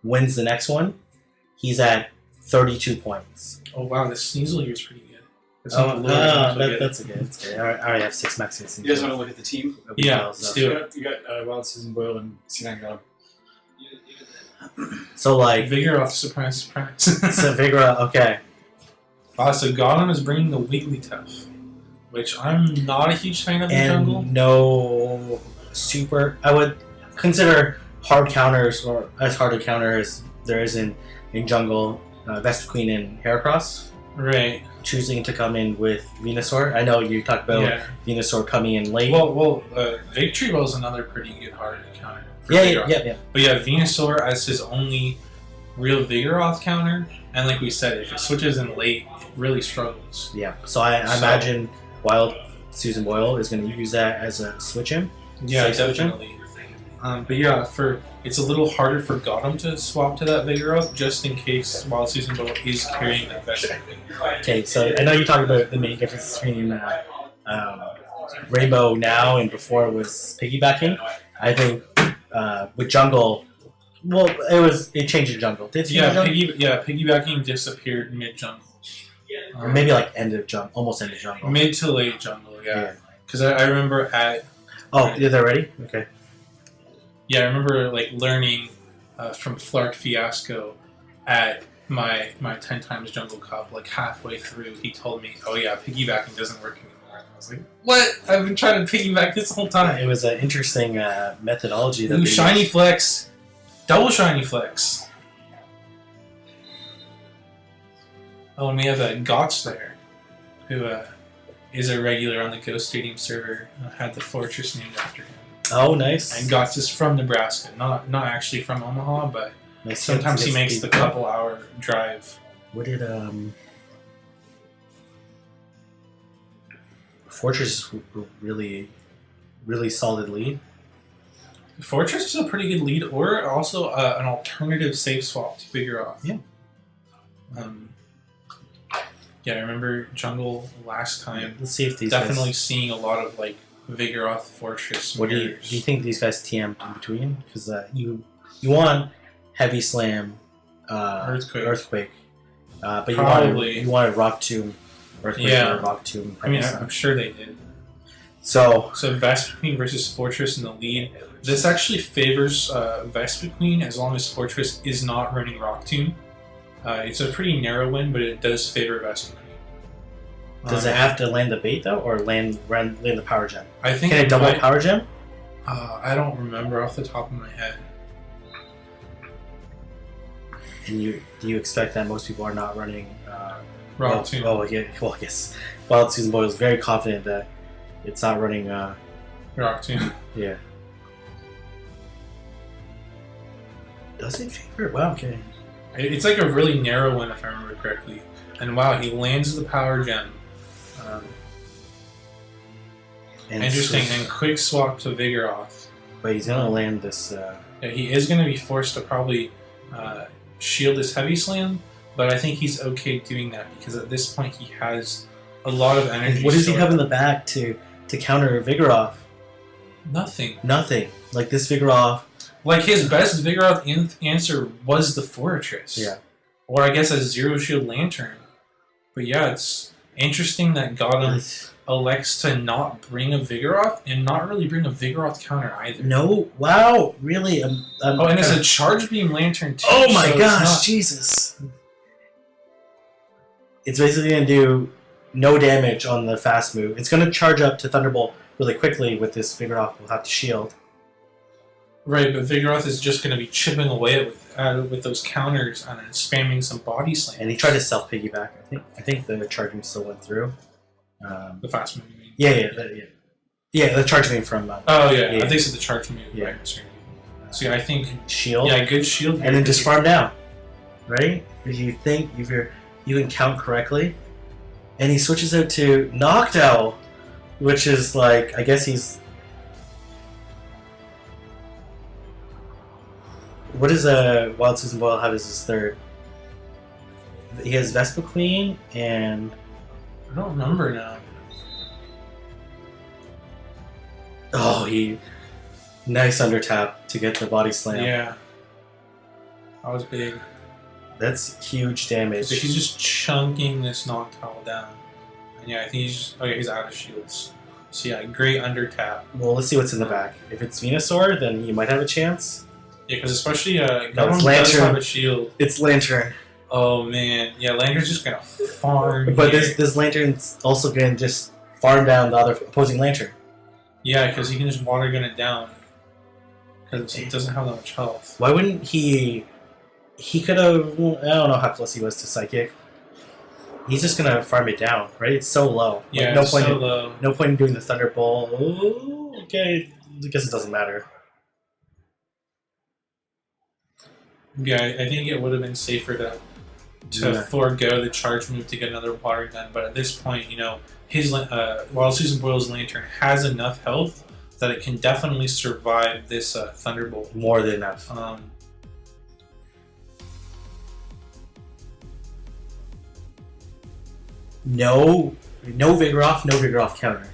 wins the next one, he's at 32 points. Oh wow, this Sneasel here is pretty good. That's okay. That's good. I already have 6 Mexicans. You guys want to look at the team? Yeah, let's do it. You got Wild Susan Boyle and C9 God. So like Vigoroth, surprise. So Vigoroth, okay. So Gotham is bringing the Wigglytuff, which I'm not a huge fan of the jungle. No super. I would consider hard counters or as hard a counter as there is in jungle. Vespiquen and Heracross. Right. Choosing to come in with Venusaur. I know you talked about Venusaur coming in late. Well, Victory Bell is another pretty good hard counter. Yeah. But yeah, Venusaur as his only real Vigoroth counter, and like we said, if it switches in late, it really struggles. Yeah, so I imagine Wild Susan Boyle is going to use that as a switch in. Yeah, definitely. But yeah, it's a little harder for Gotham to swap to that Vigoroth, just in case Wild Susan Boyle is carrying that best. Okay, so I know you talked about the main difference between Rainbow now and before it was piggybacking. I think with jungle, well, it changed in jungle. Did it change piggybacking disappeared mid jungle. Or maybe like almost end of jungle. Mid to late jungle, yeah. Because I remember at... Oh, yeah, they're ready? Okay. Yeah, I remember like learning from Flark Fiasco at my 10 times Jungle Cup, like halfway through, he told me, oh yeah, piggybacking doesn't work anymore. And I was like, what? I've been trying to piggyback this whole time. It was an interesting methodology. Ooh, Shiny Flex. Double Shiny Flex. Oh, and we have Gotch there, who is a regular on the Ghost Stadium server, had the fortress named after him. Oh, nice. And Gotch is from Nebraska, not actually from Omaha, but sometimes he makes the couple-hour drive. What did Fortress really, really solid lead? Fortress is a pretty good lead, or also an alternative safe swap to Vigoroth. Yeah. Yeah, I remember Jungle last time. Let's see if these definitely guys... seeing a lot of like Vigoroth Fortress. What do you think these guys TM'd in between? Because you want Heavy Slam, Earthquake, but you wanted Rock Tomb, Earthquake or Rock Tomb. I mean, I'm sure they did. So Vespiquen versus Fortress in the lead. This actually favors Vespiquen as long as Fortress is not running Rock Tomb. It's a pretty narrow win, but it does favor Vespiquen. Does it have to land the bait though, or land the power gem? I think can it double power gem? I don't remember off the top of my head. And do you expect that most people are not running Rock Tomb? Oh yeah, well yes. Wild Susan Boyle is very confident that it's not running Rock Tomb. Yeah. Does it favor it? Wow, okay. It's like a really narrow one if I remember correctly. And wow, he lands the power gem. Interesting, and quick swap to Vigoroth. But he's gonna land this. Yeah, he is gonna be forced to probably shield his Heavy Slam, but I think he's okay doing that because at this point he has a lot of energy. What does he have in the back to counter Vigoroth? Nothing. Like this Vigoroth. Like his best Vigoroth answer was the Fortress. Yeah. Or I guess a Zero Shield Lantern. But yeah, it's interesting that Gotham elects to not bring a Vigoroth and not really bring a Vigoroth counter either. No, wow, really? And it's a Charge Beam Lantern too. Oh my gosh, Jesus! It's basically gonna do no damage on the fast move. It's gonna charge up to Thunderbolt really quickly with this Vigoroth. We'll have to shield. Right, but Vigoroth is just going to be chipping away with those counters and then spamming some body slam. And he tried to self piggyback. I think the charging still went through. The fast move, you mean? Yeah, the charge move from. I think it's the charge move. Yeah. Right. So yeah, I think shield. Yeah, good shield. And then just farm down, right? If you think you can count correctly, and he switches out to Noctowl, which is like I guess he's. What does Wild Susan Boyle have as his third? He has Vespiquen and... I don't remember now. Oh, he... Nice under tap to get the body slam. Yeah. That was big. That's huge damage. So he's just chunking this Noctowl down. And yeah, I think he's just... Okay, he's out of shields. So yeah, great under tap. Well, let's see what's in the back. If it's Venusaur, then you might have a chance. Yeah, because especially Gundam Lantern. does have a shield. It's Lantern. Oh man, yeah, Lantern's just gonna farm. But this Lantern's also gonna just farm down the other opposing Lantern. Yeah, because he can just water gun it down. Because he doesn't have that much health. Why wouldn't he? He could have. I don't know how close he was to Psychic. He's just gonna farm it down, right? It's so low. Yeah, like, no it's point so in, low. No point in doing the Thunderbolt. Ooh, okay, I guess it doesn't matter. Yeah, I think it would have been safer to forego the charge move to get another water gun. But at this point, you know, his while Susan Boyle's Lantern has enough health that it can definitely survive this Thunderbolt. More than enough. No Vigoroth counter.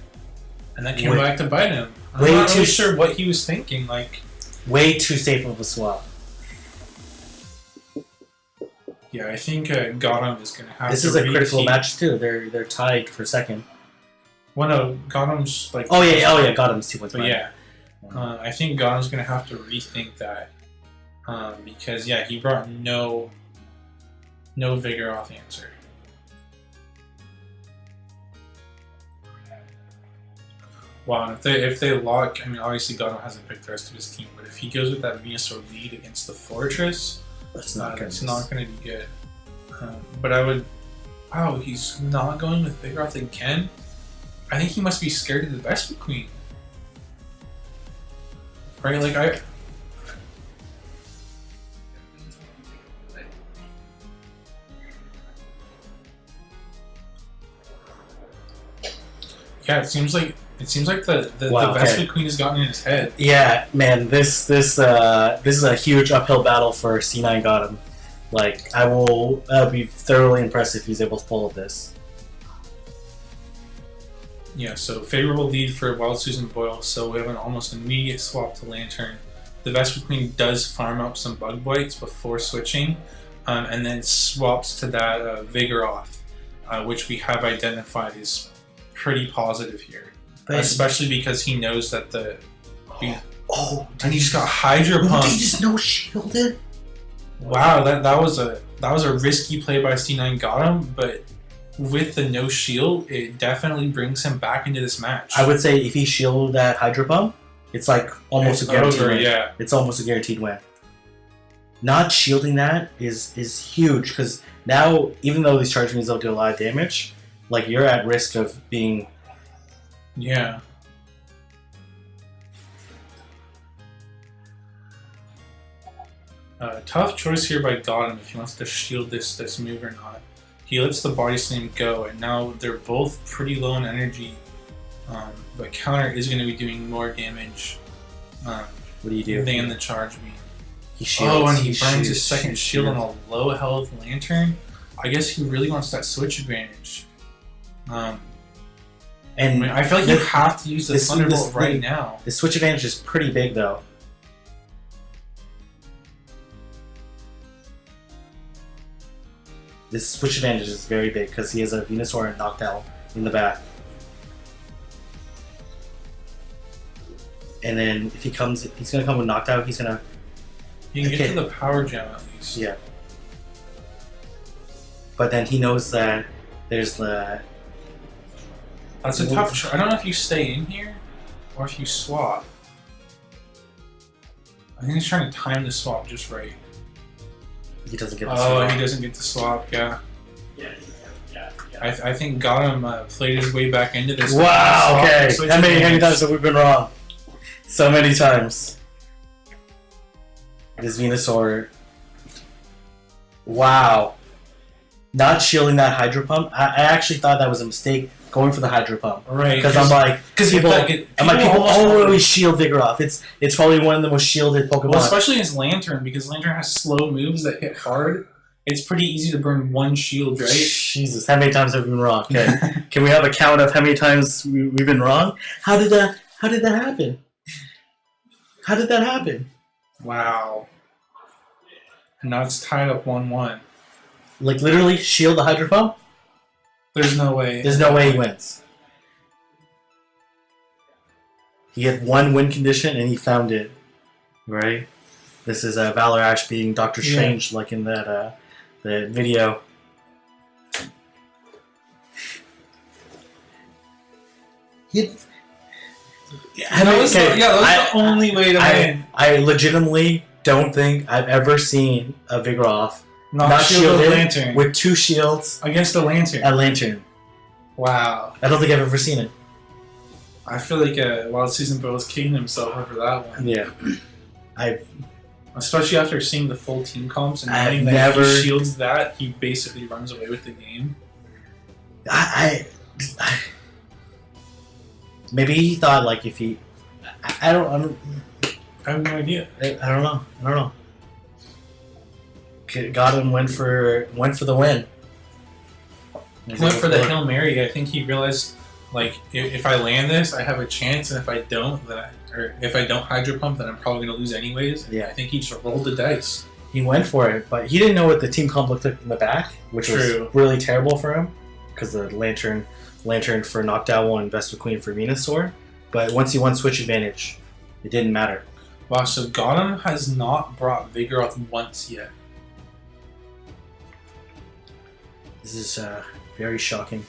And that came back to bite him. I'm Way not too really sure what he was thinking. Like, way too safe of a swap. yeah, I think Gotham is going to have. This is a critical match too. They're tied for second. Well, no, Gotham's like. Oh yeah, Gotham's 2 points. But yeah, I think Gotham's going to have to rethink that because yeah, he brought no Vigoroth answer. Wow, and if they lock, I mean, obviously Gotham hasn't picked the rest of his team, but if he goes with that Venusaur lead against the Fortress, that's not going to be good. But I would... Wow, he's not going with Vigoroth again? I think he must be scared of the Vespa Queen. Right, like Yeah, it seems like the Vespa Queen has gotten in his head. Yeah, man, this is a huge uphill battle for C9 Gotham. Like, I'll be thoroughly impressed if he's able to pull this. Yeah, so favorable lead for Wild Susan Boyle, so we have an almost immediate swap to Lantern. The Vespa Queen does farm up some Bug Bites before switching, and then swaps to that Vigoroth, which we have identified is pretty positive here. But especially because he knows that and he just got Hydro Pump. Did he just no shielded? Wow, that was a risky play by C9 Gotham, but with the no shield, it definitely brings him back into this match. I would say if he shielded that Hydro Pump, it's like almost a guaranteed win. Yeah. It's almost a guaranteed win. Not shielding that is huge because now, even though these charge moves don't do a lot of damage, like you're at risk of being. Yeah. Tough choice here by Gotham if he wants to shield this move or not. He lets the Body Slam go, and now they're both pretty low in energy. But counter is going to be doing more damage. What do you do? Than the charge beam. He shields. Oh, and he burns his second shield on a low health Lantern. I guess he really wants that switch advantage. And I mean, I feel like you have to use the Thunderbolt right now. The switch advantage is pretty big, though. This switch advantage is very big because he has a Venusaur and Noctowl in the back. And then if he comes, he's going to come with Noctowl, he's going to... You can get to the Power Gem at least. Yeah. But then he knows that there's the... That's a tough choice. I don't know if you stay in here or if you swap. I think he's trying to time the swap just right. He doesn't get the swap. Oh, he doesn't get the swap, yeah. I think Gotham played his way back into this. Wow, okay. How many times have we been wrong? So many times. This Venusaur. Wow. Not shielding that Hydro Pump. I actually thought that was a mistake going for the Hydro Pump. Right. Because I'm like, people always shield Vigoroth. It's probably one of the most shielded Pokemon. Well, especially his Lantern, because Lantern has slow moves that hit hard. It's pretty easy to burn one shield, right? Jesus, how many times have we been wrong? Okay. Can we have a count of how many times we've been wrong? How did that happen? How did that happen? Wow. And now it's tied up 1-1. Like, literally, shield the Hydro Pump? There's no way. There's no way he wins. He had one win condition, and he found it. Right? This is Valor Ash being Doctor Strange, like in that the video. That was the only way to win. I legitimately don't think I've ever seen a Vigoroth not shielded Lantern with 2 shields against a Lantern. A Lantern. Wow. I don't think I've ever seen it. I feel like Wild Season Bro was kicking himself over that one. Yeah. Especially after seeing the full team comps and knowing that if he shields that, he basically runs away with the game. Maybe he thought, like, if he... I have no idea. I don't know. Got him, went for the win. Went for the Hail Mary. I think he realized, like, if I land this, I have a chance, and if I don't, if I don't Hydro Pump, then I'm probably going to lose anyways. Yeah. I think he just rolled the dice. He went for it, but he didn't know what the team comp looked like in the back, which was really terrible for him, because the Lantern for Noctowl and Vespa Queen for Venusaur. But once he won Switch Advantage, it didn't matter. Wow, so Gotham has not brought Vigoroth once yet. This is very shocking.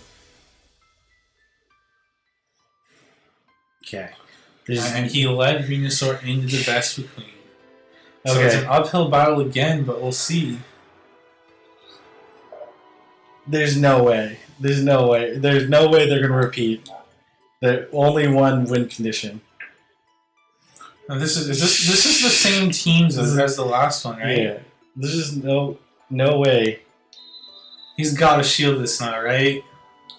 Okay. And he led Venusaur into the Vespa Queen. So it's an uphill battle again, but we'll see. There's no way they're going to repeat. They're only one win condition. Now this is the same teams as the last one, right? Yeah. There's just no way. He's got to shield this now, right?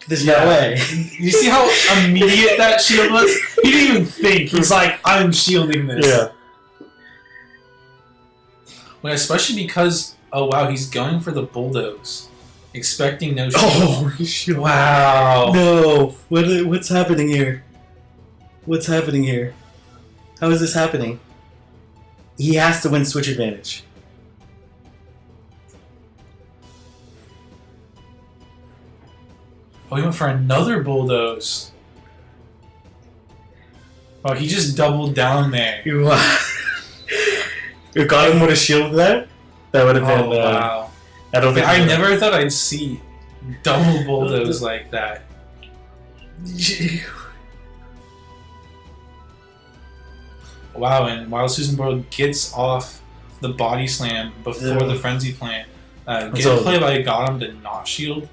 There's no way. You see how immediate that shield was? He didn't even think. He's like, I'm shielding this. Yeah. Well, especially because, oh wow, he's going for the Bulldoze. Expecting no shield. Oh, wow. No. What's happening here? What's happening here? How is this happening? He has to win Switch Advantage. Oh, he went for another Bulldoze. Oh, he just doubled down there. If Gotham would have shielded that would have been... wow. I never thought I'd see double Bulldoze like that. Wow, and Wild Susan Bro gets off the Body Slam before the Frenzy Plant. Good play by Gotham to not shield.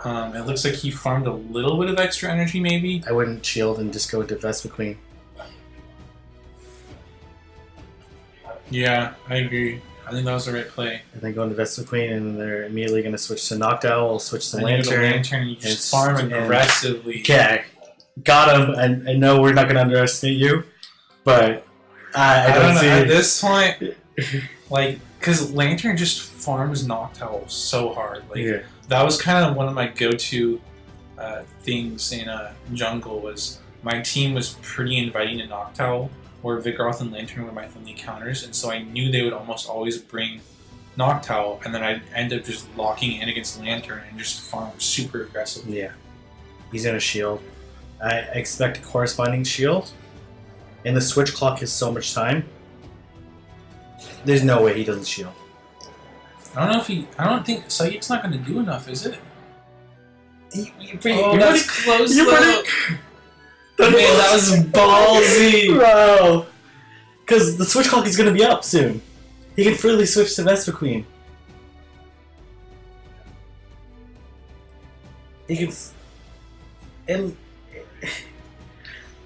It looks like he farmed a little bit of extra energy, maybe. I wouldn't shield and just go to Vespa Queen. Yeah, I agree. I think that was the right play. And then go into Vespa Queen, and they're immediately going to switch to Noctowl, switch to Lantern. And you just farm aggressively. Okay. Got him. I know we're not going to underestimate you, but I don't see... At this point, like, because Lantern just farms Noctowl so hard. Like, that was kind of one of my go-to things in Jungle was my team was pretty inviting to Noctowl, where Vigoroth and Lantern were my friendly counters, and so I knew they would almost always bring Noctowl, and then I'd end up just locking in against Lantern and just farm super aggressively. Yeah. He's going to shield. I expect a corresponding shield, and the switch clock has so much time. There's no way he doesn't shield. I don't think Psychic's not going to do enough, is it? That's close though. Man, that was ballsy! Wow! Because the switch clock is going to be up soon. He can freely switch to Vespa Queen. He can... And...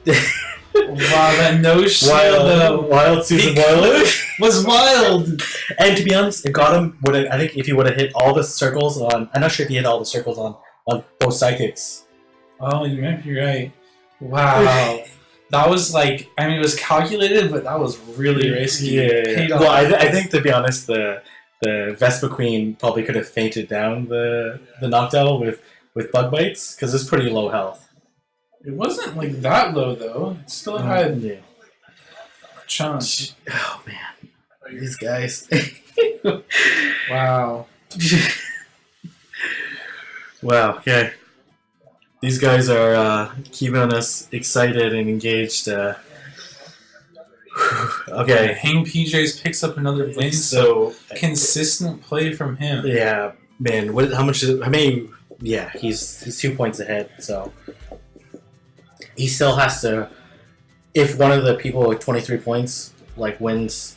Wow, that no shield Wild Susan Boiler was wild! And to be honest, it got him... I think if he would have hit all the circles on... I'm not sure if he hit all the circles on both psychics. Oh, you might be right. Wow. That was like... I mean, it was calculated, but that was really risky. Yeah. Well, I think, to be honest, the Vespa Queen probably could have fainted down the Noctowl with Bug Bites, because it's pretty low health. It wasn't like that low though. It still had a chance. Oh man. These guys. Wow. Wow. Okay. These guys are keeping us excited and engaged. Okay. Hang PJs picks up another win. So consistent play from him. Yeah, man. How much? How many? Yeah, he's 2 points ahead. So he still has to. If one of the people with 23 points wins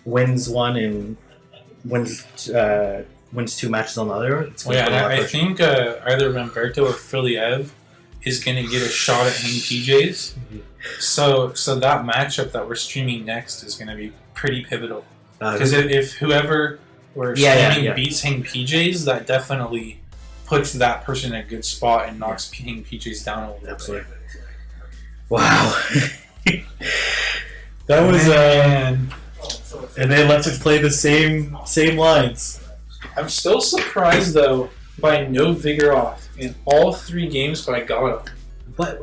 one and wins 2 matches on the other. It's I think either Ramberto or Philly Ev is going to get a shot at Hang PJs. Mm-hmm. So that matchup that we're streaming next is going to be pretty pivotal. Because if whoever we're streaming beats Hang PJs, that definitely puts that person in a good spot and knocks Hang PJs down a little bit. Wow. That was and they let us play the same lines. I'm still surprised though by no Vigoroth in all 3 games, but I got him. But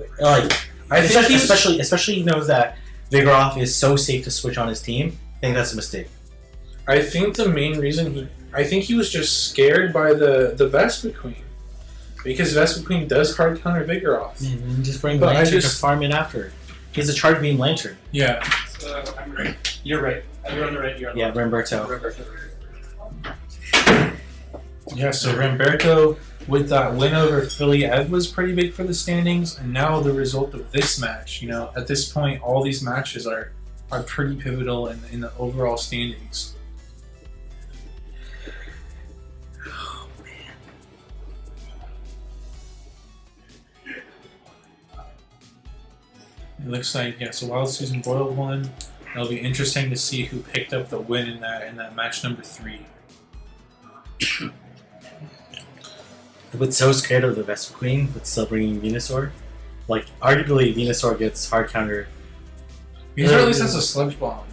especially he knows that Vigoroth is so safe to switch on his team. I think that's a mistake. I think the main reason he was just scared by the Vespa Queen. Because Vespa Queen does hard counter Vigoroth. Mm-hmm. Just bring Lantern to farm in after it. He has a charge beam Lantern. Yeah. I'm right. You're right. You're on the right. You're on the right. Ramberto. Yeah, so Ramberto with that win over Philly Ev was pretty big for the standings, and now the result of this match, at this point all these matches are pretty pivotal in the overall standings. Oh man. It looks like so Wild Susan Boyle won. It'll be interesting to see who picked up the win in that match number 3. I was so scared of the Vespa Queen with still bringing Venusaur. Arguably, Venusaur gets hard counter. Venusaur at least has a Sludge Bomb.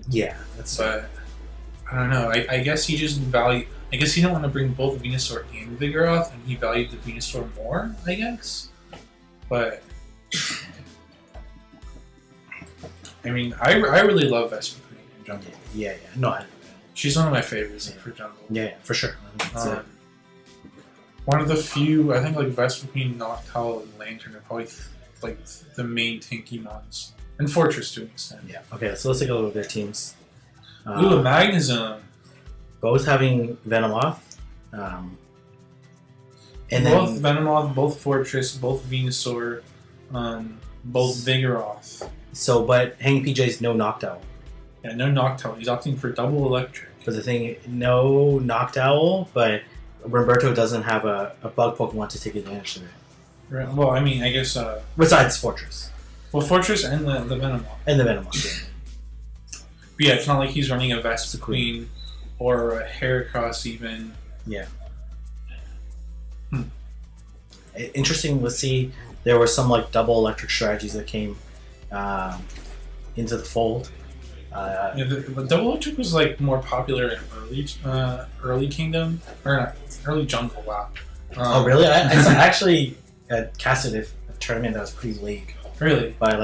Yeah, but I don't know. I guess he just I guess he didn't want to bring both Venusaur and Vigoroth, and he valued the Venusaur more, I guess. But I mean, I really love Vespa Queen in jungle. Yeah. No, she's one of my favorites for jungle. Yeah, for sure. One of the few, I think, Vespa Queen, Noctowl, and Lantern are probably the main tanky ones, and Fortress to an extent. Yeah. Okay, so let's take a look at their teams. Ooh, a Magnezone. Both having Venomoth. And both Venomoth, both Fortress, both Venusaur, both Vigoroth. So, but Hang PJ's no Noctowl. Yeah, no Noctowl. He's opting for double electric. But the thing, no Noctowl, but Ramberto doesn't have a bug Pokemon to take advantage of it. Right. Well, I mean, I guess... besides Fortress. Well, Fortress and the Venomoth. And the Venomoth, yeah. But yeah, it's not like he's running a Vespa Queen or a Heracross even. Yeah. Interesting, let's see. There were some double electric strategies that came into the fold. The double electric was more popular in early Kingdom or not, early Jungle. Wow. Oh really? I actually casted a tournament that was pre-league. Really? By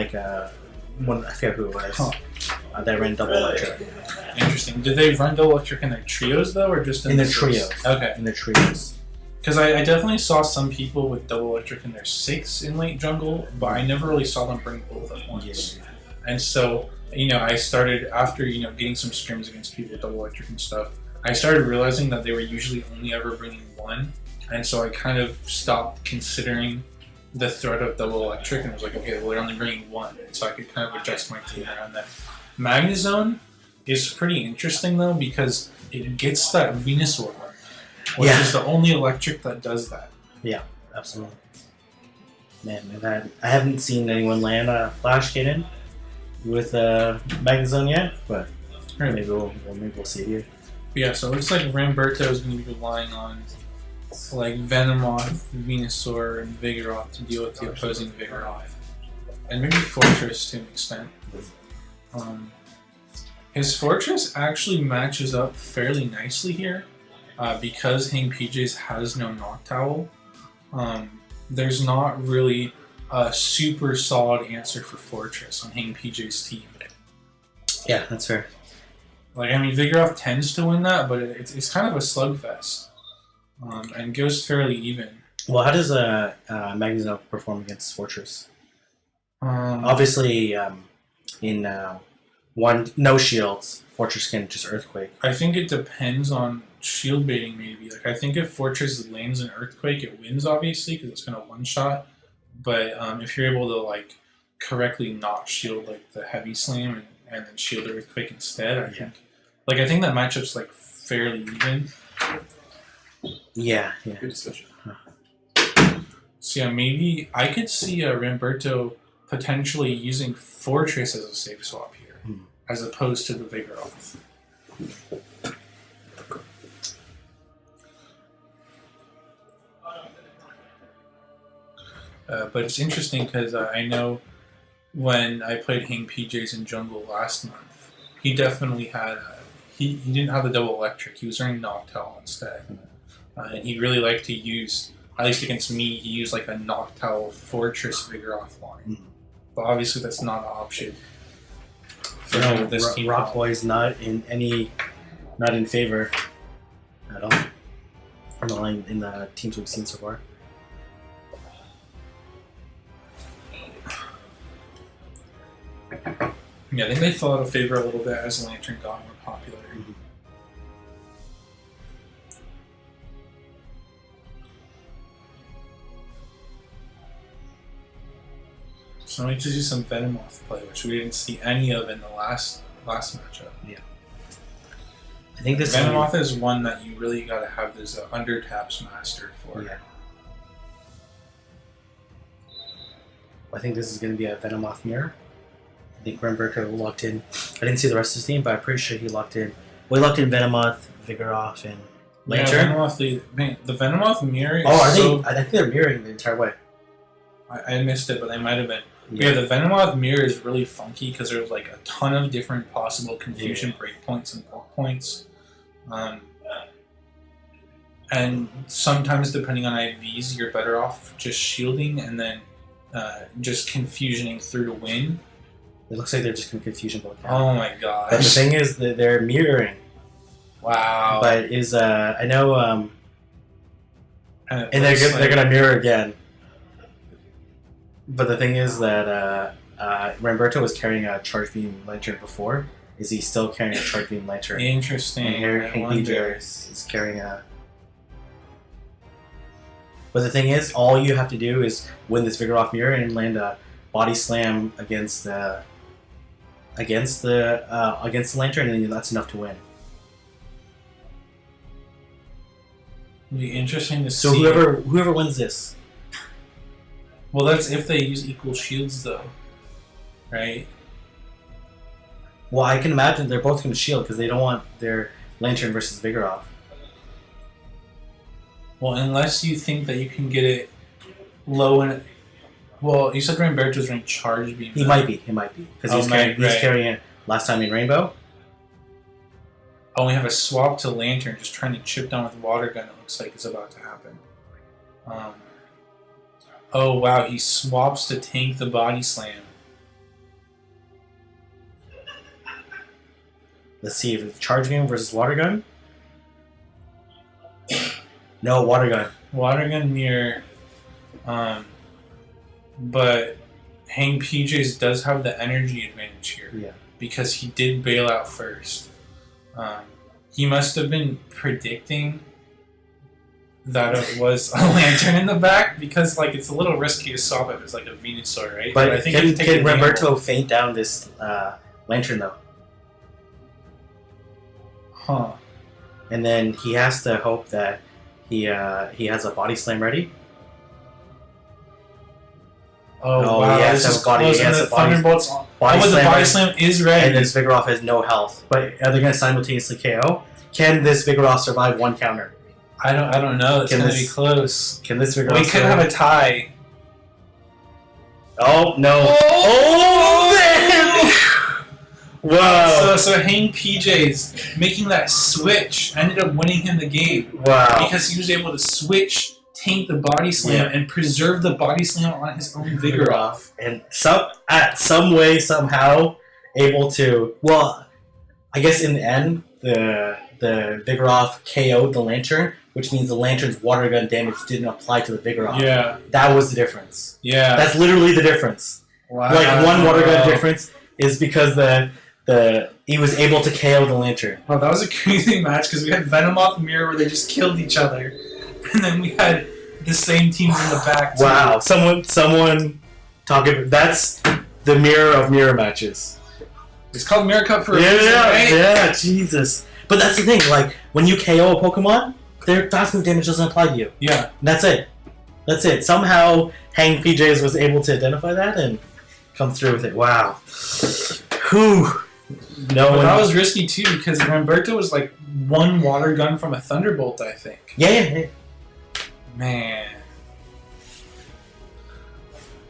one, I forget who it was. Huh. That ran double electric. Interesting. Did they run double electric in their trios though, or just in the trios? Okay. In the trios. Because I definitely saw some people with double electric in their 6 in late jungle, but I never really saw them bring both at once. Yeah. And so, I started, after, getting some scrims against people with double electric and stuff, I started realizing that they were usually only ever bringing 1. And so I kind of stopped considering the threat of double electric and was like, okay, well, they're only bringing 1. So I could kind of adjust my team around that. Magnezone is pretty interesting, though, because it gets that Venusaur, which is the only electric that does that. Yeah, absolutely. Man, I haven't seen anyone land a Flash Cannon with Magnezone yet, but maybe we'll see it here. Yeah, so it looks like Ramberto is going to be relying on Venomoth, Venusaur, and Vigoroth to deal with the opposing Vigoroth, and maybe Fortress to an extent. His Fortress actually matches up fairly nicely here. Because Hang PJs has no Noctowl, there's not really a super solid answer for Fortress on Hang PJ's team. Yeah, that's fair. Like, I mean, Vigoroth tends to win that, but it's kind of a slugfest. And goes fairly even. Well, how does Magneto perform against Fortress? Obviously, in no shields, Fortress can just Earthquake. I think it depends on shield baiting, maybe. Like, I think if Fortress lands an Earthquake, it wins, obviously, because it's going to one-shot. But if you're able to, like, correctly not shield, like, the Heavy Slam and then shield the Earthquake instead, I think that matchup's, like, fairly even. Yeah. Good discussion. So, yeah, maybe I could see Ramberto potentially using Fortress as a safe swap here, as opposed to the Vigoroth. But it's interesting because I know when I played Hang PJs in jungle last month, he definitely had he didn't have the double electric. He was running Noctowl instead, and he really liked to use, at least against me, he used like a Noctowl Fortress Vigoroth line. But obviously that's not an option. So no, this team Rock Boy's not in favor at all on the line in the teams we've seen so far. Yeah, I think they fell out of favor a little bit as Lantern got more popular. So we need to do some Venomoth play, which we didn't see any of in the last matchup. Yeah. I think this Venomoth is one that you really got to have those undertaps mastered for. Yeah. I think this is going to be a Venomoth mirror. I think Ramberto locked in. I didn't see the rest of his team, but I'm pretty sure he locked in. Well, he locked in Venomoth, Vigoroth, and Lantern. Yeah, Venomoth, the Venomoth mirror. I think they're mirroring the entire way. I missed it, but they might have been. Yeah, the Venomoth mirror is really funky because there's like a ton of different possible confusion breakpoints and bulk points. And sometimes, depending on IVs, you're better off just shielding and then just confusioning through to win. It looks like they're just going to confusion both. Oh my gosh. But the thing is that they're mirroring. Wow. But I know, and they're going to mirror again. But the thing is that Ramberto was carrying a Charge Beam Lantern before. Is he still carrying a Charge Beam Lantern? Interesting. And here PJ is carrying a... But the thing is, all you have to do is win this Vigoroth mirror and land a Body Slam against the Lantern, and that's enough to win. It'll be interesting to see. So whoever wins this. Well, that's if they use equal shields, though, right? Well, I can imagine they're both going to shield because they don't want their Lantern versus Vigoroth. Well, unless you think that you can get it low in. Well, you said Ramberto's running Charge Beam. He might be, because he's carrying it last time in Rainbow. Oh, we have a swap to Lantern, just trying to chip down with Water Gun. It looks like it's about to happen. Oh wow, he swaps to tank the Body Slam. Let's see if it's Charge Beam versus Water Gun. No, Water Gun. Water Gun mirror. But Hang PJs does have the energy advantage here. Yeah. Because he did bail out first. He must have been predicting that it was a Lantern in the back because, like, it's a little risky to swap if it's like a Venusaur, right? But I think can Ramberto feint down this Lantern though? Huh. And then he has to hope that he has a Body Slam ready. Oh wow! He has a Body Slam. The Body Slam is ready. And this Vigoroth has no health. But are they going to simultaneously KO? Can this Vigoroth survive one counter? I don't know. It's going to be close. Can this Vigoroth? We could have a tie. Oh no! Oh man! Wow! So Hang PJs making that switch ended up winning him the game. Wow! Because he was able to switch, tank the Body Slam, and preserve the Body Slam on his own Vigoroth. And some way, somehow, able to... Well, I guess in the end, the Vigoroth KO'd the Lantern, which means the Lantern's water gun damage didn't apply to the Vigoroth. Yeah. That was the difference. Yeah. That's literally the difference. Wow. Like, one water gun difference is because he was able to KO the Lantern. Oh, that was a crazy match because we had Venomoth and Mirror where they just killed each other. And then we had the same teams in the back, too. Wow. Someone talking... That's the Mirror of Mirror matches. It's called Mirror Cup for a reason, right? Yeah, Jesus. But that's the thing, like, when you KO a Pokemon, their fast move damage doesn't apply to you. Yeah. And that's it. That's it. Somehow, Hang PJs was able to identify that and come through with it. Wow. Whew. That was risky, too, because Ramberto was like one water gun from a Thunderbolt, I think. Yeah. Man,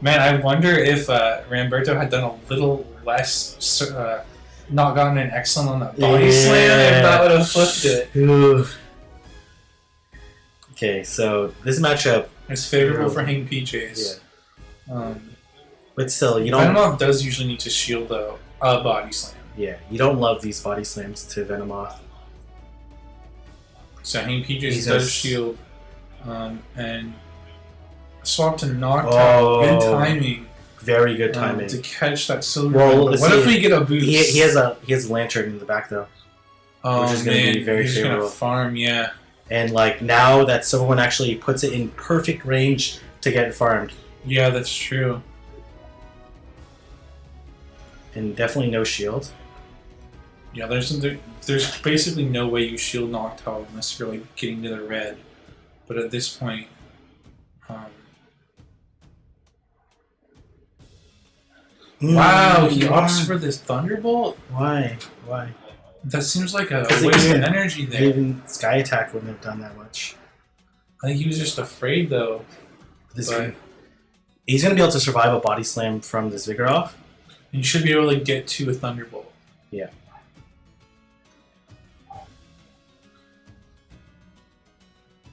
I wonder if Ramberto had done a little less, not gotten an excellent on that body slam, if that would have flipped it. Ooh. Okay, so this matchup is favorable for Hang PJs. Yeah. But still, you don't... Venomoth does usually need to shield a body slam. Yeah, you don't love these body slams to Venomoth. So Hang PJs does shield. And swap to Noctowl. Good timing. Very good timing. To catch that silver. Well, what if we get a boost? He has a Lantern in the back though. Oh, which is going to be very he's favorable. Gonna farm, yeah. And like now that Silver One actually puts it in perfect range to get farmed. Yeah, that's true. And definitely no shield. Yeah, there's basically no way you shield Noctowl unless you're like getting to the red. But at this point, wow, he opts for this Thunderbolt? Why? That seems like a waste of energy there. Even Sky Attack wouldn't have done that much. I think he was just afraid, though. He's going to be able to survive a Body Slam from this Vigoroth. And you should be able to get to a Thunderbolt. Yeah.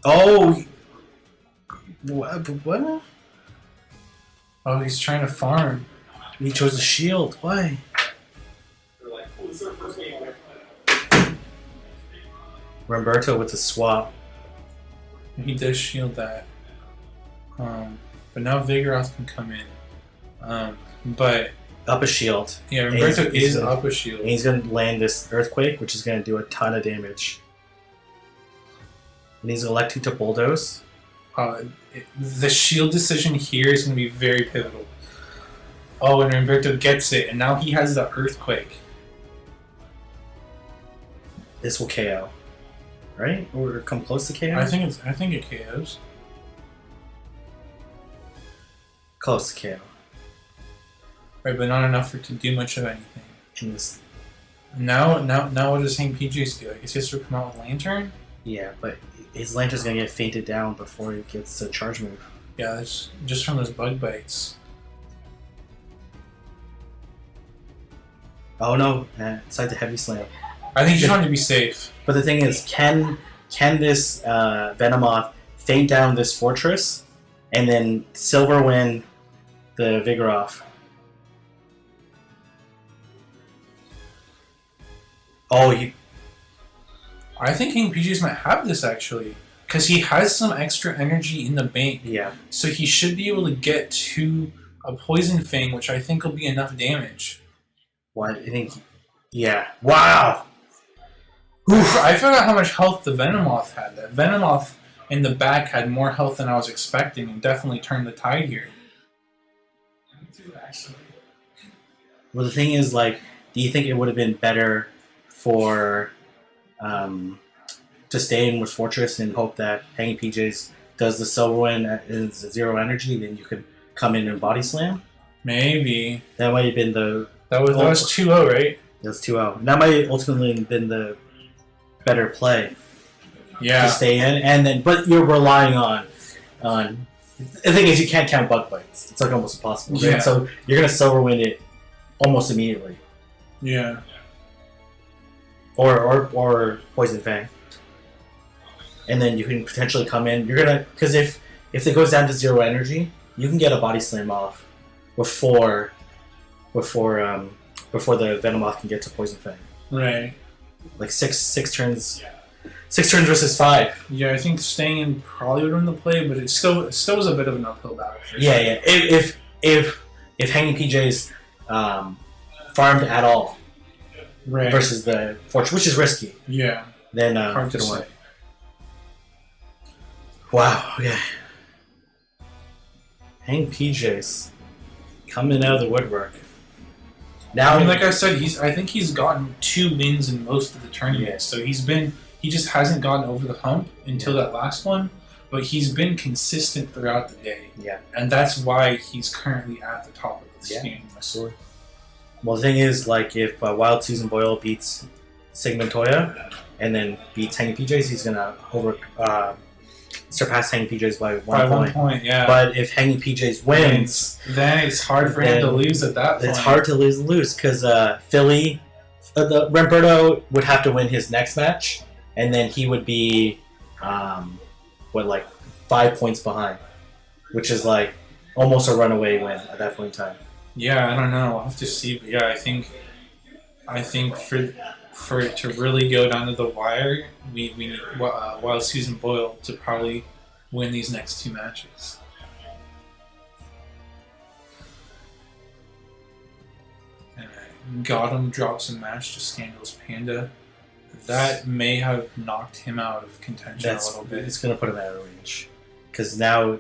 Oh! What? Oh, he's trying to farm. He chose a shield. Why? Ramberto with the swap. He does shield that. But now Vigoroth can come in. But up a shield. Yeah, Ramberto is up a shield. And he's going to land this Earthquake, which is going to do a ton of damage. And he's electing to Bulldoze. The shield decision here is going to be very pivotal. Oh, and Ramberto gets it, and now he has the Earthquake. This will KO, right? Or come close to KO? I think it KOs. Close to KO. Right, but not enough for it to do much of anything. In this... Now what does Hang PJs do? I guess he has to come out with Lantern? Yeah, but his Lantern's going to get fainted down before he gets a charge move. Yeah, that's just from those bug bites. Oh no, inside the Heavy Slam. I think he's trying to be safe. But the thing is, can this Venomoth faint down this Fortress and then Silver win the Vigoroth? Oh, I think King PJs might have this actually, because he has some extra energy in the bank. Yeah. So he should be able to get to a Poison Fang, which I think will be enough damage. What? I think. Yeah. Wow. I forgot how much health the Venomoth had. That Venomoth in the back had more health than I was expecting, and definitely turned the tide here. Well, the thing is, like, do you think it would have been better for to stay in with Fortress and hope that Hanging PJs does the Silver Win is 0 energy, then you could come in and Body Slam? Maybe. That might have been the... That was 2-0, right? That was 2-0. That might have ultimately been the better play. Yeah. To stay in, and then... But you're relying on... The thing is, you can't count Bug Bites. It's like almost impossible. Right? Yeah. So you're going to Silver Win it almost immediately. Yeah. Or Poison Fang. And then you can potentially come in. You're gonna, because if it goes down to 0 energy, you can get a Body Slam off before the Venomoth can get to Poison Fang. Right. Like six turns. 6 turns versus 5. Yeah, I think staying in probably would win the play, but it still was a bit of an uphill battle. Yeah. If Hanging PJs farmed at all, right, versus the Fortune, which is risky. Yeah. Then hard to say. Wow. Okay. Hanging PJs coming out of the woodwork. Now, I mean, like I said, I think he's gotten 2 wins in most of the tournaments, so he just hasn't gotten over the hump until that last one, but he's been consistent throughout the day. Yeah. And that's why he's currently at the top of the standing. Absolutely. Well, the thing is, like, if Wild Susan Boyle beats Shgmontoya and then beats Hanging PJs, he's going to surpass Hanging PJs by 1 point. Yeah. But if Hanging PJs wins, then it's hard for him to lose at that point. It's hard to lose because Philly, Ramberto would have to win his next match, and then he would be, 5 points behind, which is like almost a runaway win at that point in time. Yeah, I don't know. I'll have to see. But yeah, I think for it to really go down to the wire, we need Wild Susan Boyle to probably win these next 2 matches. And Gotham drops a match to Scandal's Panda. That may have knocked him out of contention a little bit. It's going to put him out of range. Because now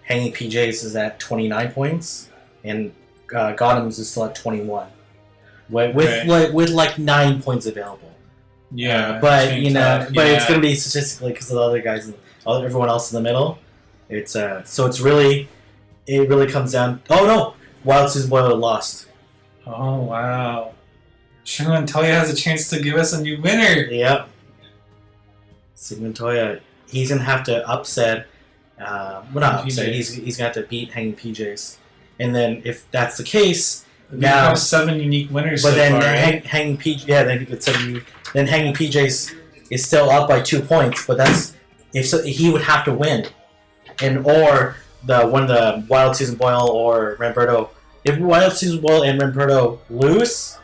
Hanging PJs is at 29 points, and Gotham's is still at 21. With like 9 points available. Yeah. But it's going to be statistically because of the other guys, everyone else in the middle. It's so it really comes down. Oh no! Wild Susan Boyle lost. Oh wow. Shgmontoya has a chance to give us a new winner. Yep. Shgmontoya, he's gonna have to upset. Not upset. He's gonna have to beat Hanging PJs, and then if that's the case, now have 7 unique winners. But so then far, right? Hanging PJ, then he could 7. Then Hanging PJs is still up by 2 points, but he would have to win, or the Wild Susan Boyle or Ramberto. If Wild Susan Boyle and Ramberto lose,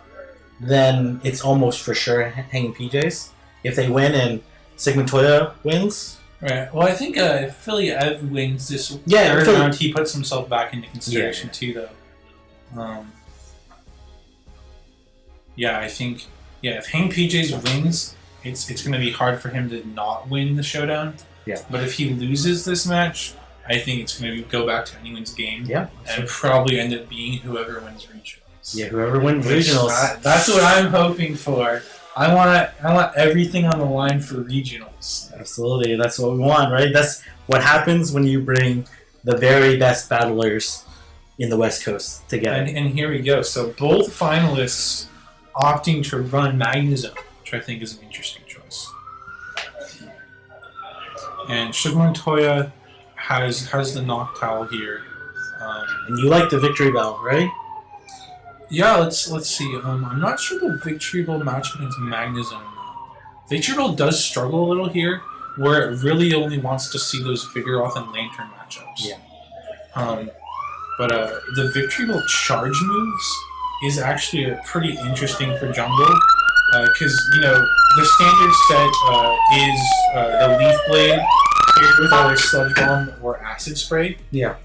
then it's almost for sure Hanging PJs. If they win and Shgmontoya wins, right. Well, I think if Philly Ev wins this third round, he puts himself back into consideration too, though. I think if Hanging PJs wins, it's going to be hard for him to not win the showdown. Yeah. But if he loses this match, I think it's going to go back to anyone's game. Yeah. And probably end up being whoever wins regionals. Yeah, whoever wins regionals. That's what I'm hoping for. I want everything on the line for regionals. Absolutely, that's what we want, right? That's what happens when you bring the very best battlers in the West Coast together. And here we go. So both finalists opting to run Magnezone, which I think is an interesting choice. And Shgmontoya has the knock towel here. And you like the victory bell, right? Yeah, let's see. I'm not sure the Victory Bell match against Magnezone. Victory Bell does struggle a little here, where it really only wants to see those Vigoroth and Lantern matchups. Yeah. But the Victory Bell charge moves is actually pretty interesting for jungle, because the standard set is the Leaf Blade paired with either Sludge Bomb or Acid Spray. Yeah.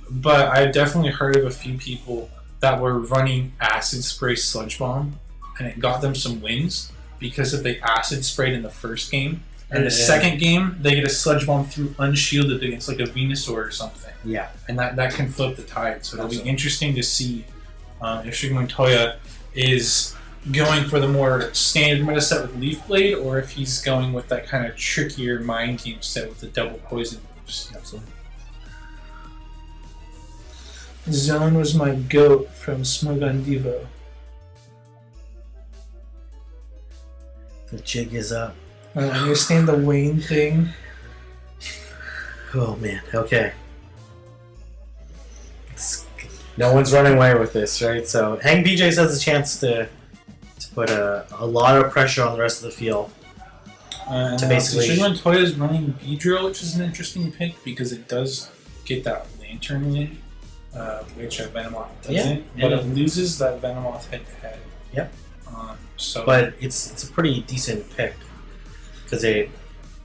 But I've definitely heard of a few people that were running Acid Spray Sludge Bomb, and it got them some wins because if they Acid Sprayed in the first game, and the second game they get a Sludge Bomb through unshielded against like a Venusaur or something. Yeah. And that can flip the tide. So it'll be interesting to see if Shgmontoya is going for the more standard meta set with Leaf Blade, or if he's going with that kind of trickier Mind Game set with the double poison moves. Absolutely. Zone was my goat from Smogon Devo. The jig is up. I understand the Wayne thing. Oh man, okay. No one's running away with this, right? So Hang PJs has a chance to put a lot of pressure on the rest of the field. To basically, Shgmontoya is running Beedrill, which is an interesting pick because it does get that Lantern win, which Venomoth doesn't. But it loses that Venomoth head-to-head. Yep. So, but it's a pretty decent pick because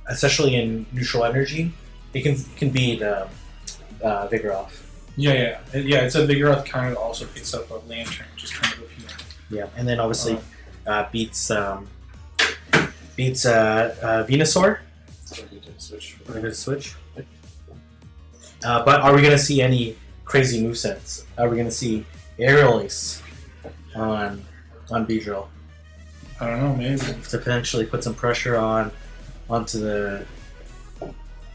especially in neutral energy, it can beat Vigoroth. Yeah. It's a Vigoroth counter that also picks up a Lantern, which is kind of appealing. Yeah, and then obviously beats Venusaur. We're gonna switch. But are we gonna see any crazy movesets? Are we gonna see Aerial Ace on Beedrill? I don't know, maybe to potentially put some pressure onto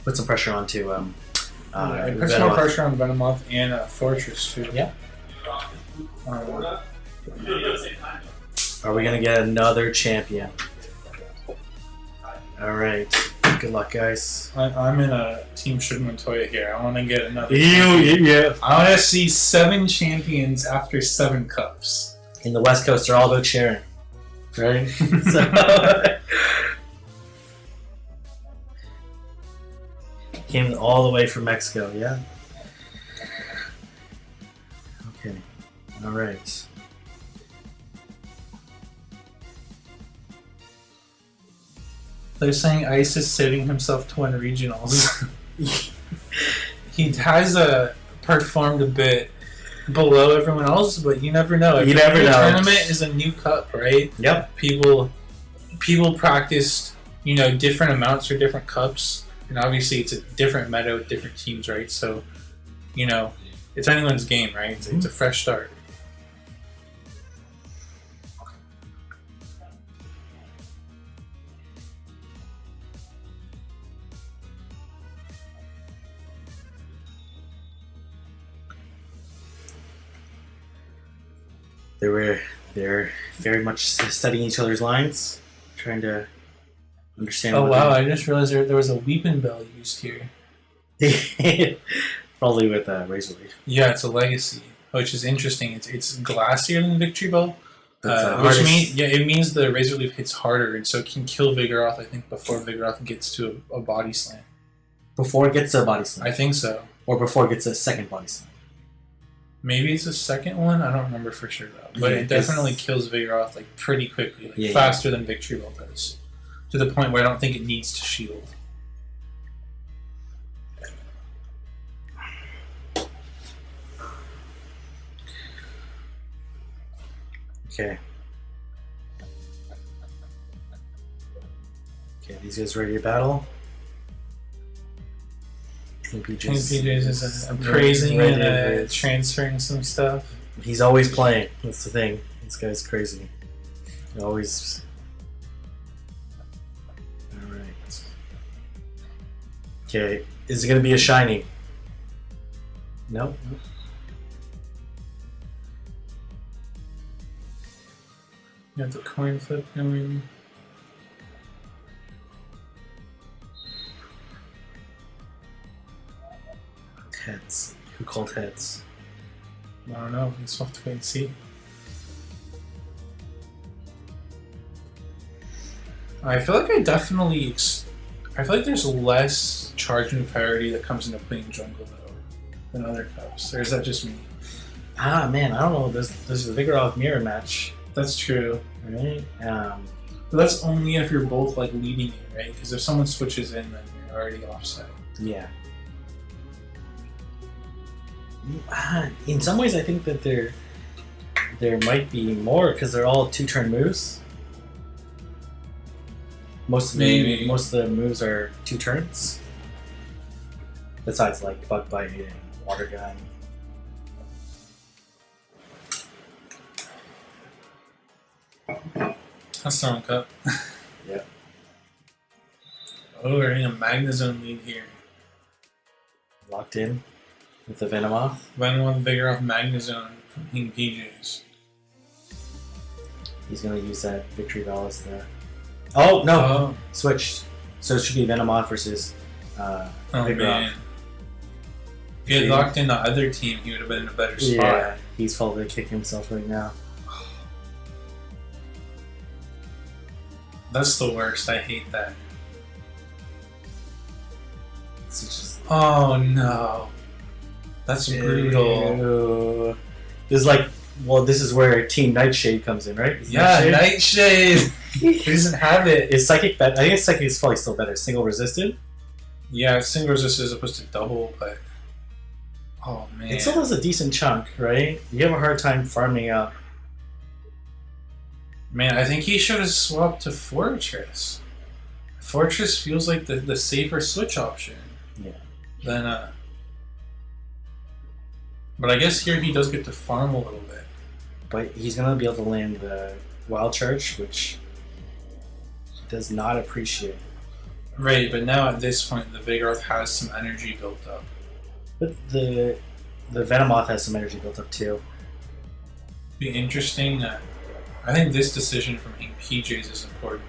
put some pressure onto put some more pressure on Venomoth and Fortress too. Yeah. Are we gonna get another champion? All right. Good luck, guys. I'm in a Team Shgmontoya here. I want to get another. Yeah. I want to see 7 champions after 7 cups. In the West Coast, they're all about sharing, right? Came all the way from Mexico, yeah. Okay. All right. They're saying Ice is saving himself to win regionals. He has performed a bit below everyone else, but you never know. You never know. Tournament is a new cup, right? Yep. People practiced, different amounts for different cups, and obviously it's a different meta with different teams, right? So, it's anyone's game, right? It's a fresh start. They're very much studying each other's lines, trying to understand. Oh wow! I just realized there was a weeping bell used here. Probably with Razor Leaf. Yeah, it's a legacy, which is interesting. It's glassier than the Victory Bell, which means the Razor Leaf hits harder, and so it can kill Vigoroth. I think before Vigoroth gets to a body slam. Before it gets to a body slam. I think so. Or before it gets a second body slam. Maybe it's a second one. I don't remember for sure though. But it definitely kills Vigoroth pretty quickly, faster than Victory Bell does, to the point where I don't think it needs to shield. Okay. These guys ready to battle? PJ's is appraising and transferring some stuff. He's always playing. That's the thing. This guy's crazy. He always. Alright. Okay. Is it going to be a shiny? No? You have the coin flip going. Heads. Who called heads? I don't know. We'll have to wait and see. I feel like I feel like there's less charge move parity that comes into playing jungle though than other cups. Or is that just me? Man, I don't know. There's the Vigoroth mirror match. That's true. Right? But that's only if you're both leading it, right? Because if someone switches in, then you're already offside. Yeah. In some ways, I think that there might be more because they're all 2-turn moves. Most of the moves are 2 turns. Besides Bug Bite and Water Gun. That's Storm Cup. Yeah. Oh, we're in a Magnezone lead here. Locked in. With the Venomoth? Venomoth, Vigoroth, Magnezone from King PJ's. He's going to use that Victory Bell as the... Oh, no! Oh. Switched. So it should be Venomoth versus Vigoroth. Man. If he had locked in the other team, he would have been in a better spot. Yeah, he's probably kicking himself right now. That's the worst. I hate that. It's just... Oh, no. That's brutal. There's Well, this is where Team Nightshade comes in, right? Nightshade. He doesn't have it. Is Psychic better? I think Psychic is probably still better. Single resisted? Yeah, single resisted as opposed to double, but... Oh, man. It still does a decent chunk, right? You have a hard time farming up. Man, I think he should have swapped to Fortress. Fortress feels like the safer switch option. Yeah. Then, but I guess here he does get to farm a little bit. But he's going to be able to land the Wild Charge, which he does not appreciate. Right, but now at this point, the Vigoroth has some energy built up. But the Venomoth has some energy built up too. Be interesting. I think this decision from PJs is important.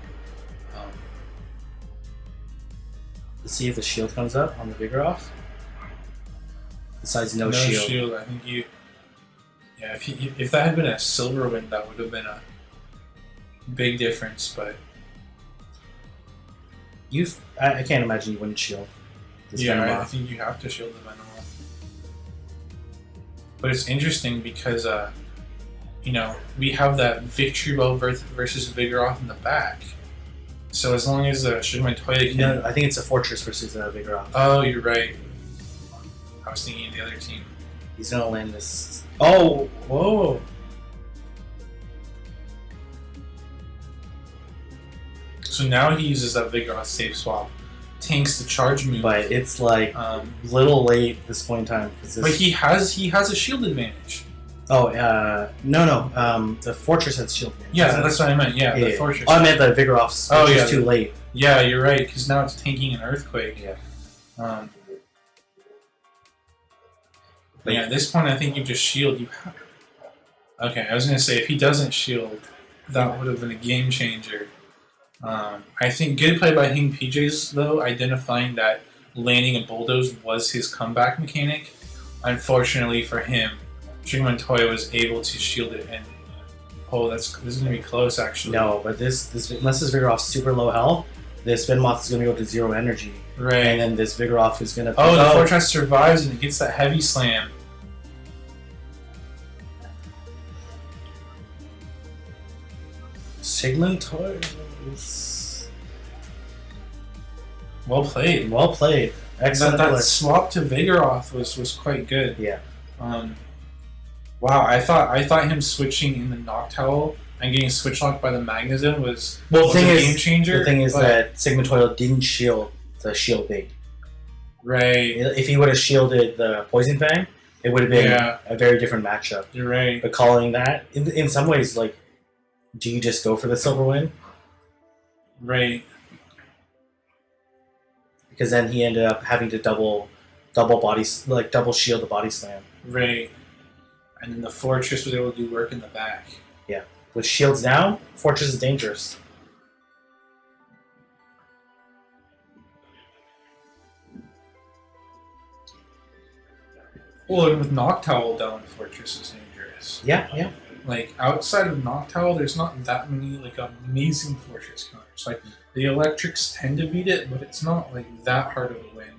Let's see if the shield comes up on the Vigoroth. Besides no shield. I think you... Yeah, if that had been a silver wind, that would have been a big difference, but... I can't imagine you wouldn't shield this Venomoth. I think you have to shield the Venomoth. But it's interesting because, you know, we have that Victory Bell versus Vigoroth in the back. So as long as Shgmontoya can... No, I think it's a Fortress versus Vigoroth. Oh, you're right. I was thinking of the other team. He's gonna land this... Oh! Whoa! So now he uses that Vigoroth safe swap. Tanks the charge move. But it's like little late at this point in time. But he has a shield advantage. Oh, no. The Fortress has shield advantage. Yeah, that's what I meant. Yeah, the Fortress. Oh, I meant the Vigoroth's is too late. Yeah, you're right, because now it's tanking an Earthquake. Yeah. But yeah, at this point, I think you just shield. Okay, I was going to say, if he doesn't shield, that would have been a game changer. I think good play by PJs, though, identifying that landing a Bulldoze was his comeback mechanic. Unfortunately for him, Shgmontoya was able to shield it, and this is going to be close, actually. No, but this unless this Vigoroth's super low health, this Venomoth is going to go to 0 energy. Right. And then this Vigoroth is going to... Oh, the Fortress survives and it gets that heavy slam. Shgmontoya is... Well played. Well played. Excellent. That swap to Vigoroth was quite good. Yeah. Wow, I thought him switching in the Noctowl and getting switch locked by the Magnezone was a game changer. The thing is that Shgmontoya didn't shield the shield bait. Right. If he would have shielded the Poison Fang, it would have been a very different matchup. You're right. But calling that, in some ways, like, do you just go for the Silver Win? Right. Because then he ended up having to double shield the body slam. Right. And then the Fortress was able to do work in the back. Yeah. With shields down, Fortress is dangerous. Well, and with Noctowl down, Fortress is dangerous. Yeah. Like, outside of Noctowl, there's not that many, like, amazing Fortress counters. Like, the Electrics tend to beat it, but it's not, like, that hard of a win.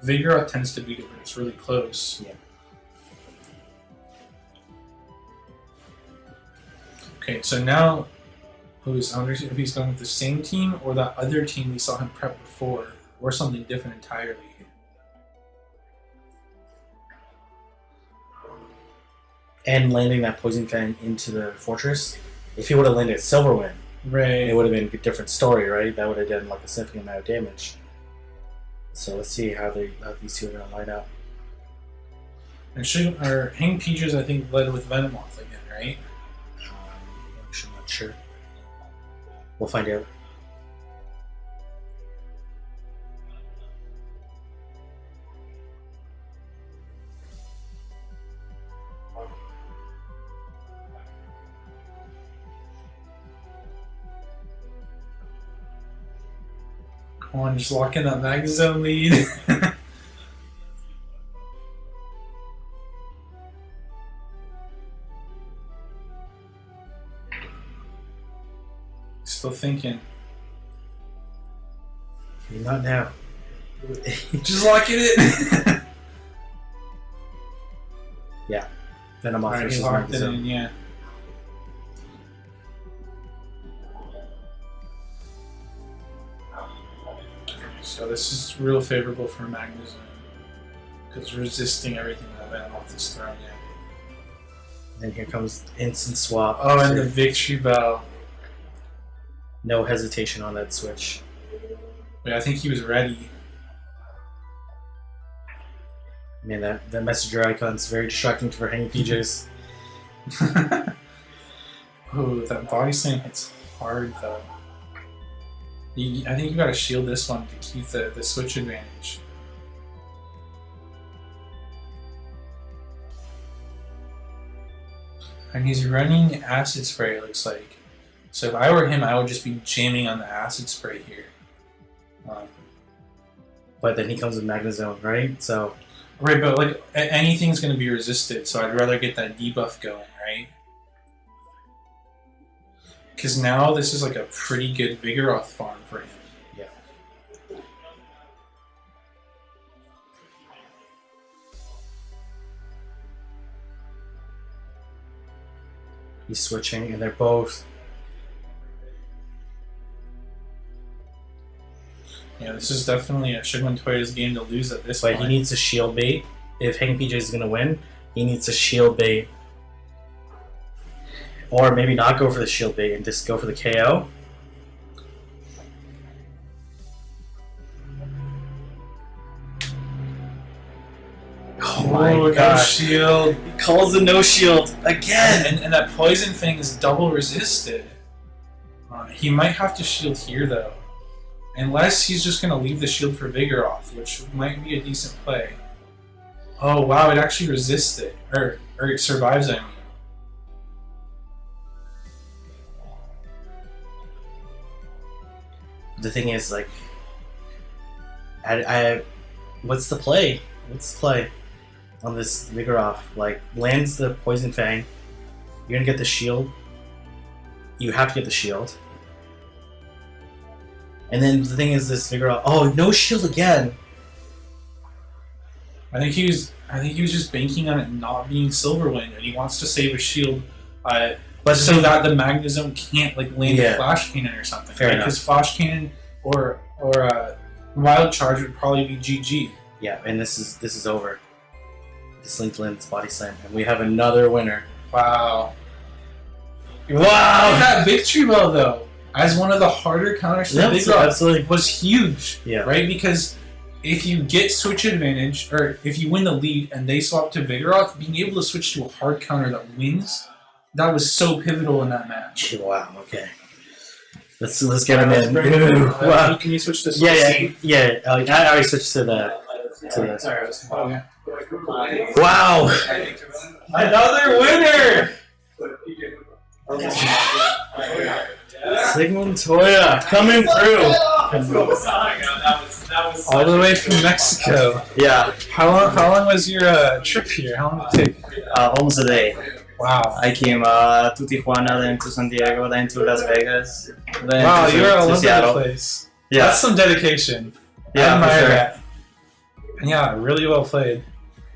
Vigoroth tends to beat it, but it's really close. Yeah. Okay, so now, I wonder if he's going with the same team or that other team we saw him prep before, or something different entirely. And landing that Poison Fang into the Fortress. If he would have landed Silverwind, right, it would have been a different story, right? That would have done like a significant amount of damage. So let's see how these two are going to line up. And PJs, I think, led with Venomoth again, right? I'm not sure. We'll find out. Come on, just lock in that Magnezone lead. Still thinking. Not now. Just lock it in. Yeah. Venomoth Alright, he versus locked it Magnezone. in, yeah. So this is real favorable for Magnezone. Because resisting everything that Venomoth is throwing at it. Then here comes instant swap. Oh, and the victory bell. No hesitation on that switch. Wait, I think he was ready. Man, that messenger icon's very distracting for hanging PJs. Oh, that body slam hits hard though. I think you gotta shield this one to keep the switch advantage. And he's running acid spray, it looks like. So if I were him, I would just be jamming on the acid spray here. But then he comes with Magnezone, right? So Right, but like anything's gonna be resisted, so I'd rather get that debuff going, right? Because now this is like a pretty good Vigoroth farm for him. yeah. He's switching, and they're both. Yeah, this is definitely a Shgmontoya's game to lose at this But point. he needs to shield bait. If Hanging PJ is going to win, he needs to shield bait. Or maybe not go for the shield bait and just go for the KO. Oh my no gosh. shield. He calls the no shield again! And that poison thing is double resisted. He might have to shield here though. Unless he's just going to leave the shield for Vigoroth, which might be a decent play. Oh wow, it actually resists it. Or it survives, I mean. The thing is, like, what's the play? What's the play on this Vigoroth? Like, lands the Poison Fang. You're gonna get the shield. You have to get the shield. And then the thing is, this Vigoroth. Oh, no shield again. I think he was just banking on it not being Silverwind, and he wants to save a shield, but so that the Magnezone can't like land a Flash Cannon or something. Fair enough. Because Flash Cannon or Wild Charge would probably be GG. Yeah, and this is over. This Link lands Body Slam, and we have another winner. Wow. Wow! That victory bell though, as one of the harder counters to Vigoroth, absolutely was huge. Yeah. Right? Because if you get switch advantage, or if you win the lead and they swap to Vigoroth, being able to switch to a hard counter that wins, that was so pivotal in that match. Wow. Okay. Let's get him in. Ooh, wow. Can you switch to Yeah. I already switched to the. Sorry, Oh, yeah. Wow! Another winner! Shgmontoya coming through. All the way from Mexico. Yeah. How long was your trip here? How long did it take? Almost a day. Wow. I came to Tijuana, then to San Diego, then to Las Vegas. Then Wow, to, you're all to over Seattle. the place. Yeah. That's some dedication. I Yeah, for admire sure. that. Yeah, really well played.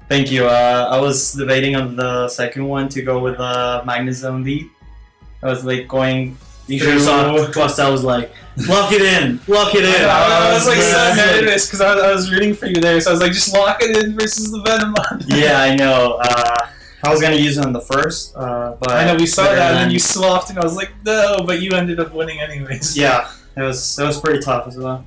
Thank you. I was debating on the second one to go with the Magnezone lead. I was like going. You should have saw Twastell was like, lock it in. I was like so Yeah. nervous because I was rooting for you there, so I was like, just lock it in versus the Venomon. Yeah, I know. I was gonna use it on the first, but I know we saw but that, and then- then you swapped, and I was like, no, but you ended up winning anyways. Yeah, it was pretty tough as well.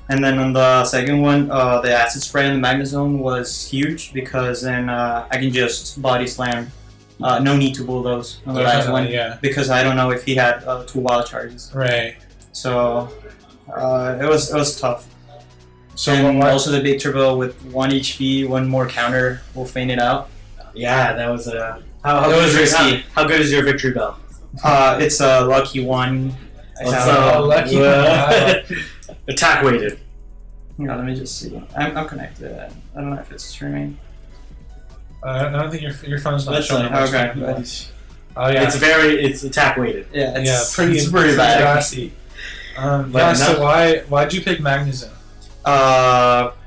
And then on the second one, the acid spray on the Magnezone was huge because then I can just body slam. No need to bulldoze on the last one Yeah. because I don't know if he had 2 wild charges. Right. So it was tough. So And also the big turbo with 1 HP, 1 more counter will feign it out. Yeah, that was a. It was risky. How good is your victory bell? It's a lucky one. I have- so lucky. Wow. Attack weighted. Yeah, let me just see. I'm connected. I don't know if it's streaming. I don't think your phone's not That's showing. fine. Okay. Oh yeah. It's attack weighted. Yeah, It's pretty bad. classy. So why'd you pick Magnezone?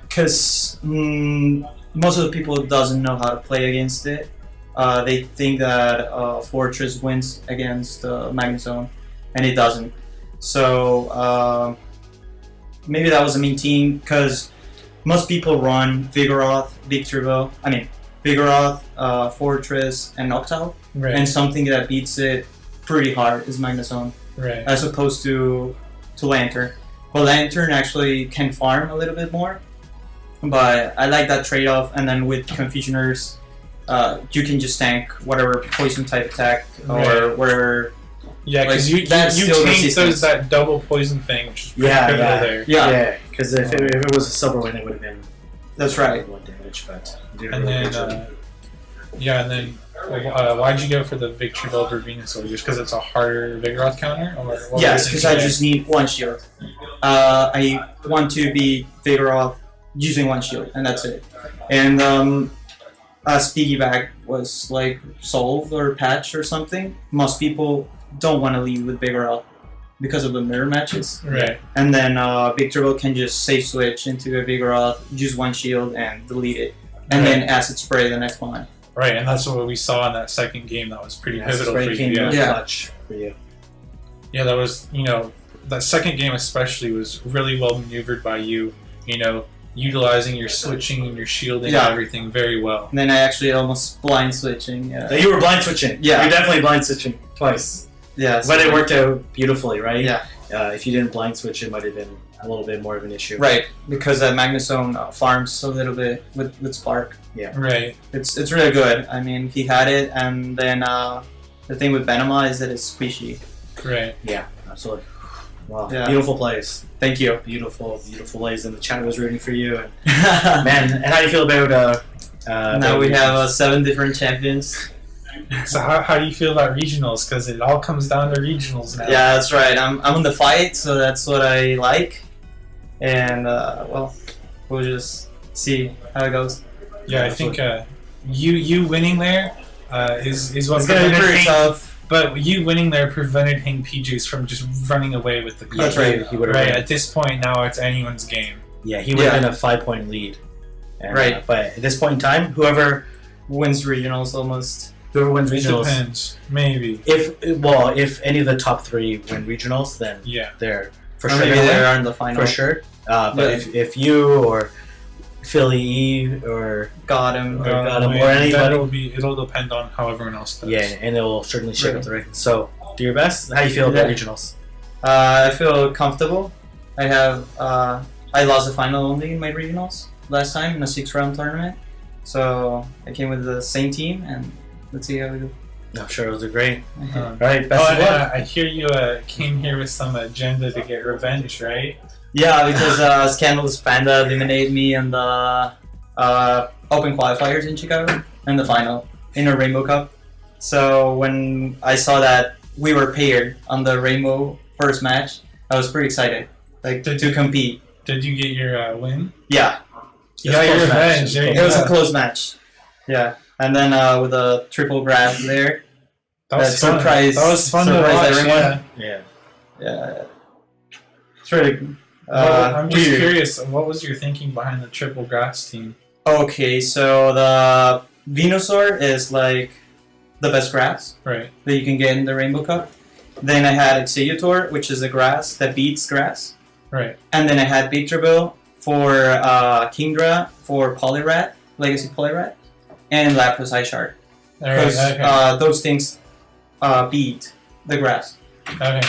Because most of the people doesn't know how to play against it. they think that Fortress wins against Magnezone, and it doesn't. So maybe that was a mean team because most people run Vigoroth, Victreebel. I mean Vigoroth, Fortress, and Noctowl, Right. and something that beats it pretty hard is Magnezone, Right. as opposed to Lantern. Well, Lantern actually can farm a little bit more, but I like that trade-off. And then with Confusioners, you can just tank whatever poison type attack or Right. whatever. Yeah, because you still tank resistance. that double poison thing, which is pretty pivotal there. Yeah. Because if it was a silver win, it would have been. That's right. 1 damage, but you did a And really then, good job. and then, why'd you go for the Victreebel over Venusaur? Just because it's a harder Vigoroth counter? Or what Yes, was because it I today? just need one shield. I want to be Vigoroth using one shield, and that's it. And as Piggyback was like solved or patched or something, most people don't want to leave with Vigoroth because of the mirror matches. Right. And then Victreebel can just safe switch into a Vigoroth, use one shield, and delete it. And then Acid Spray the next one. Right, and that's what we saw in that second game. That was pretty Yeah, pivotal for Spray you. came Yeah. in clutch for you. Yeah, that was, that second game especially was really well maneuvered by you, utilizing your switching and your shielding and everything very well. And then I actually almost blind switching. So you were blind switching. Yeah. You're definitely blind switching twice. Yeah. But it worked out beautifully, right? Yeah. If you didn't blind switch, it might have been a little bit more of an issue. Right, because Magnezone farms a little bit with Spark. Right. It's really good. I mean, he had it, and then the thing with Venema is that it's squishy. Right. Yeah, absolutely. Wow, Yeah. beautiful plays. Thank you. Beautiful plays, and the chat was rooting for you. And man, and how do you feel about? Now we have 7 different champions. So how do you feel about regionals? Because it all comes down to regionals now. Yeah, that's right. I'm on the fight, so that's what I like. And well, we'll just see how it goes. Yeah, I think you winning there is what It's gonna be pretty tough. But you winning there prevented Hing PJs from just running away with the That's right. He would have. Right, at this point now it's anyone's game. Yeah, he would have been a 5-point lead. And, Right. but at this point in time, whoever Wins regionals almost. wins It regionals, depends. Maybe. if any of the top 3 win regionals, then Yeah. they're for Or sure maybe gonna they win. are in the final. For sure. But Yeah. if you or Philly E or Got him. got him, or anybody. It'll depend on how everyone else does. Yeah, and it will certainly shake Right. up the rankings. So, do your best. How do you feel about Yeah. regionals? I feel comfortable. I have I lost the final only in my regionals last time in a 6-round tournament. So I came with the same team, and let's see how we do. I'm sure those are great. Um, All right, best of luck. I hear you came here with some agenda to get revenge, right? Yeah, because Scandalous Panda eliminated me in the Open Qualifiers in Chicago in the final in a Rainbow Cup. So when I saw that we were paired on the Rainbow first match, I was pretty excited, like to compete. Did you get your win? Yeah, You got your close match. revenge. There you it was go. a close match. Yeah, and then with a triple grab there. That was fun. surprise- That was fun to surprise watch. everyone. Yeah. Yeah. Yeah, it's really. I'm just weird. curious. What was your thinking behind the triple grass team? Okay, so the Venusaur is like the best grass Right. that you can get in the Rainbow Cup. Then I had Executor, which is a grass that beats grass. Right. And then I had Victreebel for Kingdra for Poliwrath, Legacy Poliwrath, and Lapras Ice Shard. All right. Because Okay. those things beat the grass. Okay.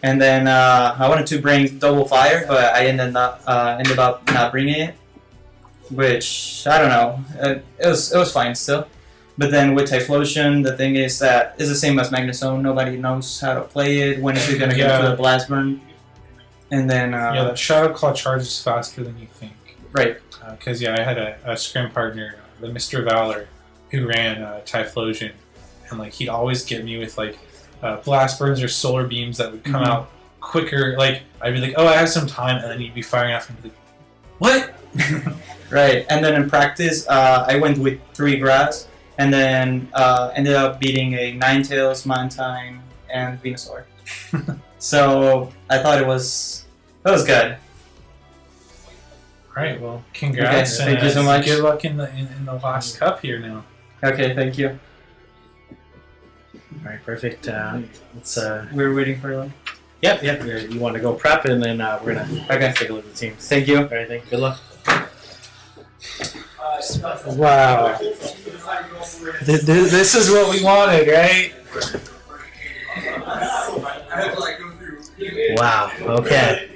And then I wanted to bring Double Fire, but I ended up not bringing it, which I don't know. It was fine still. But then with Typhlosion, the thing is that it's the same as Magnezone. Nobody knows how to play it. When is it gonna get to the Blast Burn? And then Yeah, that Shadow Claw charges faster than you think. right, Because I had a scrim partner, the Mr. Valor, who ran Typhlosion, and like he'd always get me with like blast burns or solar beams that would come out quicker. Like I'd be like, "Oh, I have some time," and then he'd be firing off and be like, "What?" right. And then in practice, I went with 3 grass, and then ended up beating a Ninetales, Mantine, and Venusaur. So I thought it was good. All right. Well, congrats. Okay, thank you so much. Good luck in the last cup here now. Okay, thank you. right, perfect. Let's. We're waiting for them. Yep. You want to go prep, and then we're gonna take a look at the teams. Thank you. Anything? Good luck. Wow. This is what we wanted, right? Wow. Okay.